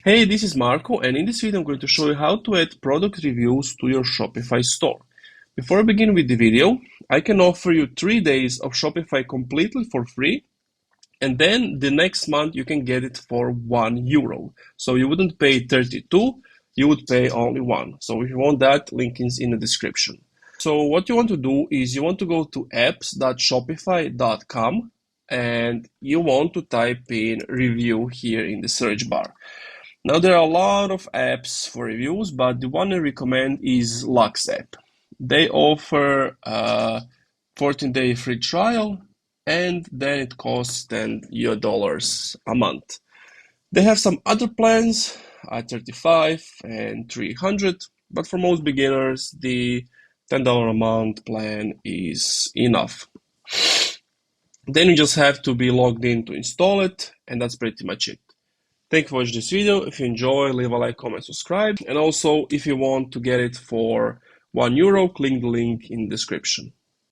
Hey, this is Marco, and in this video I'm going to show you how to add product reviews to your Shopify store. Before I begin with the video, I can offer you 3 days of Shopify completely for free, and then the next month you can get it for €1. So you wouldn't pay 32, you would pay only 1. So if you want that, link is in the description. So what you want to do is you want to go to apps.shopify.com and you want to type in review here in the search bar. Now there are a lot of apps for reviews, but the one I recommend is Lux app. They offer a 14-day free trial, and then it costs $10 a month. They have some other plans at 35 and 300, but for most beginners, the $10 a month plan is enough. Then you just have to be logged in to install it, and that's pretty much it. Thank you for watching this video. If you enjoy, leave a like, comment, subscribe. And also, if you want to get it for €1, click the link in the description.